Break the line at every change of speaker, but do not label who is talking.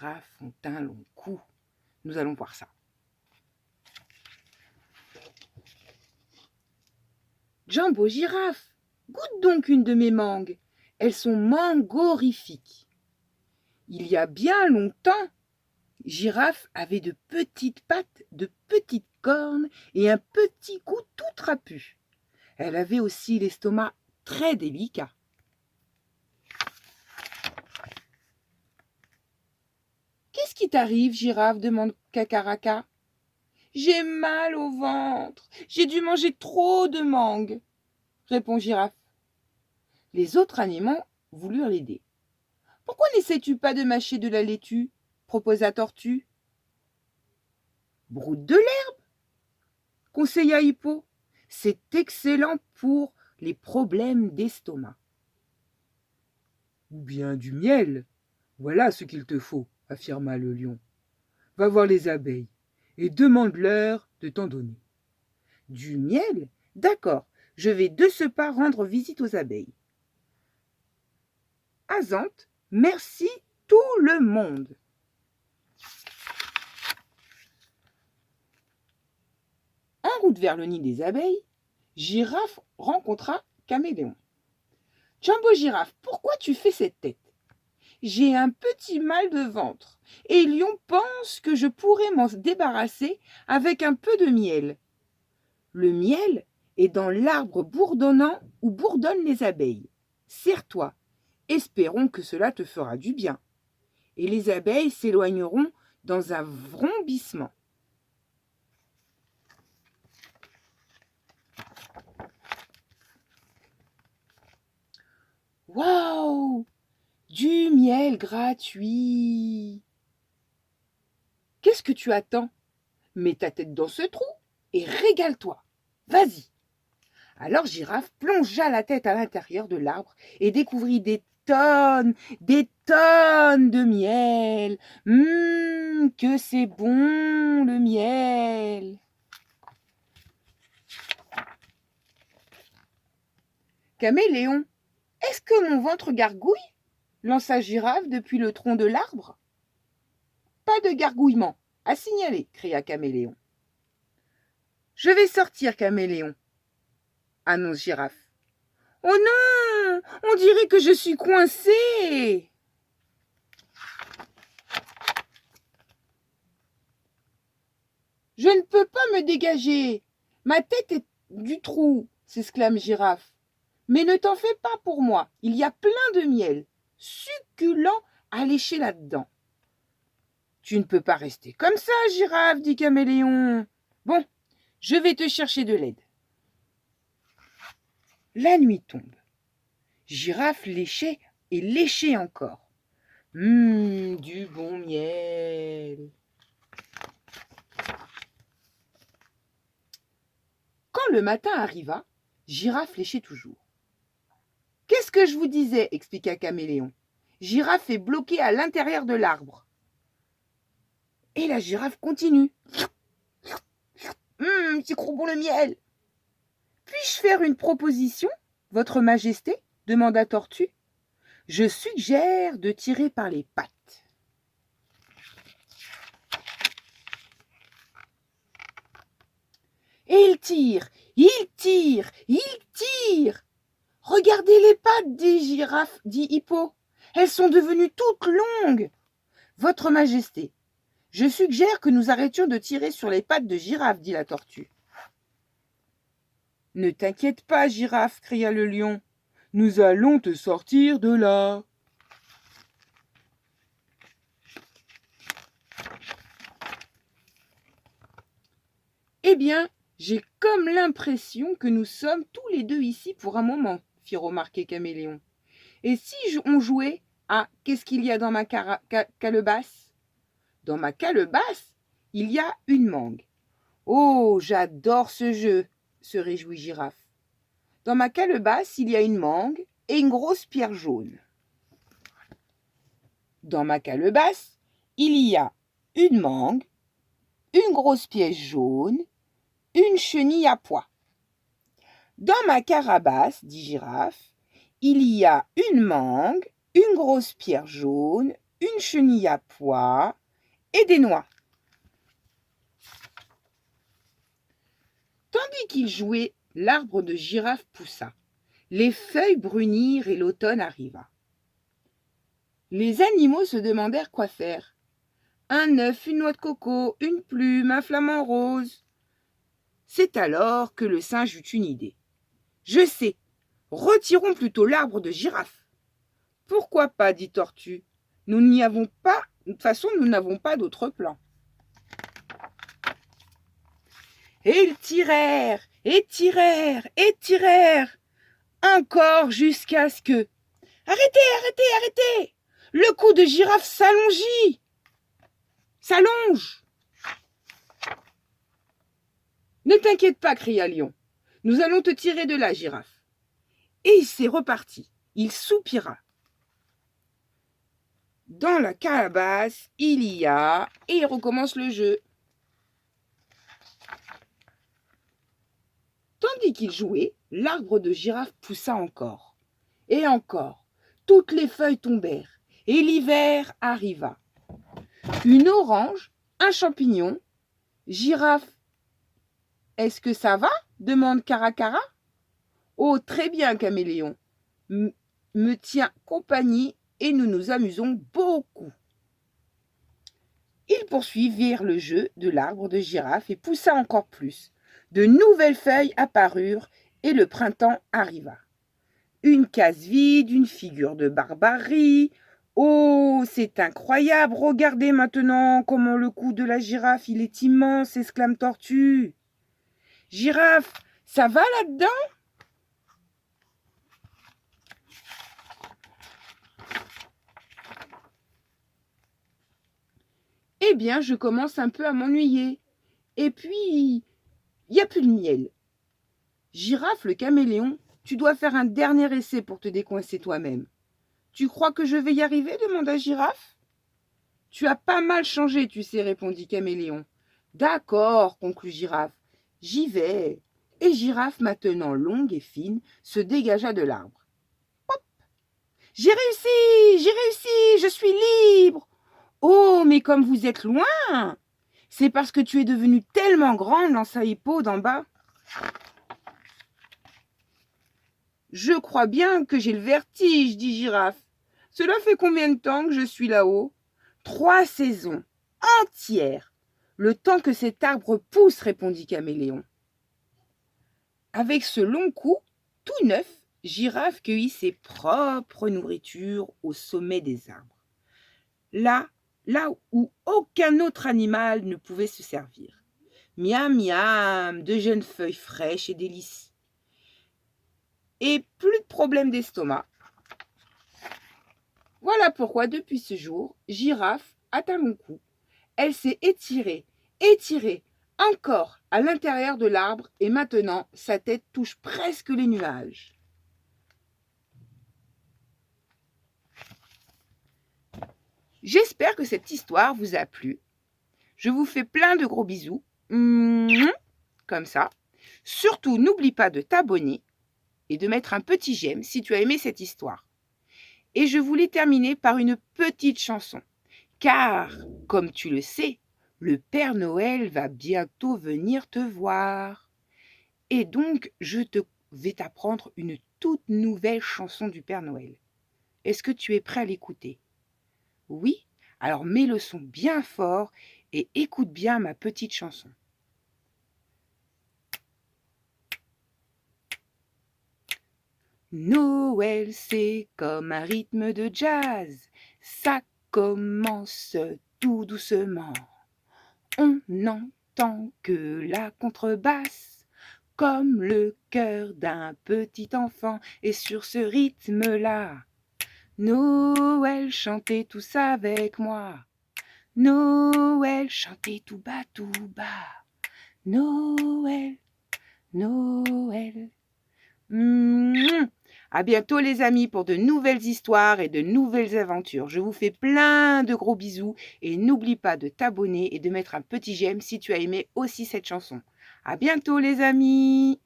Girafe ont un long cou. Nous allons voir ça. Jumbo Girafe, goûte donc une de mes mangues. Elles sont mangorifiques. Il y a bien longtemps, Girafe avait de petites pattes, de petites cornes et un petit cou tout trapu. Elle avait aussi l'estomac très délicat. Qu'est-ce qui t'arrive, Girafe demande Kakaraka. J'ai mal au ventre. J'ai dû manger trop de mangues, répond Girafe. Les autres animaux voulurent l'aider. Pourquoi n'essaies-tu pas de mâcher de la laitue, proposa Tortue. Broute de l'herbe, conseilla Hippo. C'est excellent pour les problèmes d'estomac. Ou bien du miel. Voilà ce qu'il te faut, affirma le lion. Va voir les abeilles et demande-leur de t'en donner. Du miel? D'accord, je vais de ce pas rendre visite aux abeilles. Azante, merci tout le monde. En route vers le nid des abeilles, Girafe rencontra Caméléon. Jumbo Girafe, pourquoi tu fais cette tête? J'ai un petit mal de ventre et Lion pense que je pourrais m'en débarrasser avec un peu de miel. Le miel est dans l'arbre bourdonnant où bourdonnent les abeilles. Serre-toi, espérons que cela te fera du bien. Et les abeilles s'éloigneront dans un vrombissement. Waouh! Du miel gratuit! Qu'est-ce que tu attends? Mets ta tête dans ce trou et régale-toi. Vas-y! Alors Girafe plongea la tête à l'intérieur de l'arbre et découvrit des tonnes de miel. Que c'est bon le miel! Caméléon, est-ce que mon ventre gargouille? Lança Girafe depuis le tronc de l'arbre. Pas de gargouillement, à signaler, cria Caméléon. Je vais sortir, Caméléon, annonce Girafe. Oh non, on dirait que je suis coincée. Je ne peux pas me dégager. Ma tête est du trou, s'exclame Girafe. Mais ne t'en fais pas pour moi, il y a plein de miel, succulent à lécher là-dedans. Tu ne peux pas rester comme ça, Girafe, dit Caméléon. Bon, je vais te chercher de l'aide. La nuit tombe. Girafe léchait et léchait encore. Du bon miel. Quand le matin arriva, Girafe léchait toujours. Qu'est-ce que je vous disais, expliqua Caméléon. Girafe est bloquée à l'intérieur de l'arbre. Et la girafe continue. C'est trop bon le miel. Puis-je faire une proposition, Votre Majesté demanda Tortue. Je suggère de tirer par les pattes. Et il tire, il tire, il tire. Regardez les pattes, dit Hippo. Elles sont devenues toutes longues. Votre Majesté, je suggère que nous arrêtions de tirer sur les pattes de Girafe, dit la Tortue. Ne t'inquiète pas, Girafe, cria le lion. Nous allons te sortir de là. Eh bien, j'ai comme l'impression que nous sommes tous les deux ici pour un moment, fit remarquer Caméléon. Et si on jouait à « Qu'est-ce qu'il y a dans ma calebasse ?» Dans ma calebasse, il y a une mangue. Oh, j'adore ce jeu, se réjouit Girafe. Dans ma calebasse, il y a une mangue et une grosse pierre jaune. Dans ma calebasse, il y a une mangue, une grosse pièce jaune, une chenille à pois. Dans ma carabasse, dit Girafe, il y a une mangue, une grosse pierre jaune, une chenille à pois et des noix. Tandis qu'il jouait, l'arbre de girafe poussa. Les feuilles brunirent et l'automne arriva. Les animaux se demandèrent quoi faire. Un œuf, une noix de coco, une plume, un flamant rose. C'est alors que le singe eut une idée. Je sais, retirons plutôt l'arbre de girafe. Pourquoi pas, dit Tortue. Nous n'y avons pas, de toute façon, nous n'avons pas d'autre plan. Et ils tirèrent, et tirèrent, et tirèrent, encore jusqu'à ce que... Arrêtez, arrêtez, arrêtez! Le cou de girafe s'allonge. Ne t'inquiète pas, cria Lion. Nous allons te tirer de là, girafe. Et il s'est reparti. Il soupira. Dans la calebasse, il y a... Et il recommence le jeu. Tandis qu'il jouait, l'arbre de girafe poussa encore. Et encore. Toutes les feuilles tombèrent. Et l'hiver arriva. Une orange, un champignon. Girafe, est-ce que ça va? Demande Caracara. Oh, très bien, Caméléon. Me tient compagnie et nous nous amusons beaucoup. Ils poursuivirent le jeu de l'arbre de girafe et poussa encore plus. De nouvelles feuilles apparurent et le printemps arriva. Une case vide, une figure de barbarie. Oh, c'est incroyable, regardez maintenant comment le cou de la girafe, il est immense, exclame Tortue. Girafe, ça va là-dedans? Eh bien, je commence un peu à m'ennuyer. Et puis, il n'y a plus de miel. Girafe, le caméléon, tu dois faire un dernier essai pour te décoincer toi-même. Tu crois que je vais y arriver? Demanda Girafe. Tu as pas mal changé, tu sais, répondit Caméléon. D'accord, conclut Girafe. J'y vais. Et Girafe, maintenant longue et fine, se dégagea de l'arbre. Hop! J'ai réussi, je suis libre. Oh, mais comme vous êtes loin! C'est parce que tu es devenue tellement grande, lança Hippo d'en bas. Je crois bien que j'ai le vertige, dit Girafe. Cela fait combien de temps que je suis là-haut? 3 saisons entières. Le temps que cet arbre pousse, répondit Caméléon. Avec ce long cou, tout neuf, Girafe cueillit ses propres nourritures au sommet des arbres. Là où aucun autre animal ne pouvait se servir. Miam, miam, de jeunes feuilles fraîches et délices. Et plus de problème d'estomac. Voilà pourquoi, depuis ce jour, Girafe atteint mon cou. Elle s'est étirée, encore à l'intérieur de l'arbre et maintenant, sa tête touche presque les nuages. J'espère que cette histoire vous a plu. Je vous fais plein de gros bisous. Comme ça. Surtout, n'oublie pas de t'abonner et de mettre un petit j'aime si tu as aimé cette histoire. Et je voulais terminer par une petite chanson. Car, comme tu le sais, le Père Noël va bientôt venir te voir. Et donc, je vais t'apprendre une toute nouvelle chanson du Père Noël. Est-ce que tu es prêt à l'écouter? Oui? Alors mets le son bien fort et écoute bien ma petite chanson. Noël, c'est comme un rythme de jazz. Ça commence tout doucement. On n'entend que la contrebasse, comme le cœur d'un petit enfant. Et sur ce rythme-là, Noël, chantez tous avec moi. Noël, chantez tout bas, tout bas. Noël, Noël. À bientôt les amis pour de nouvelles histoires et de nouvelles aventures. Je vous fais plein de gros bisous et n'oublie pas de t'abonner et de mettre un petit j'aime si tu as aimé aussi cette chanson. À bientôt les amis!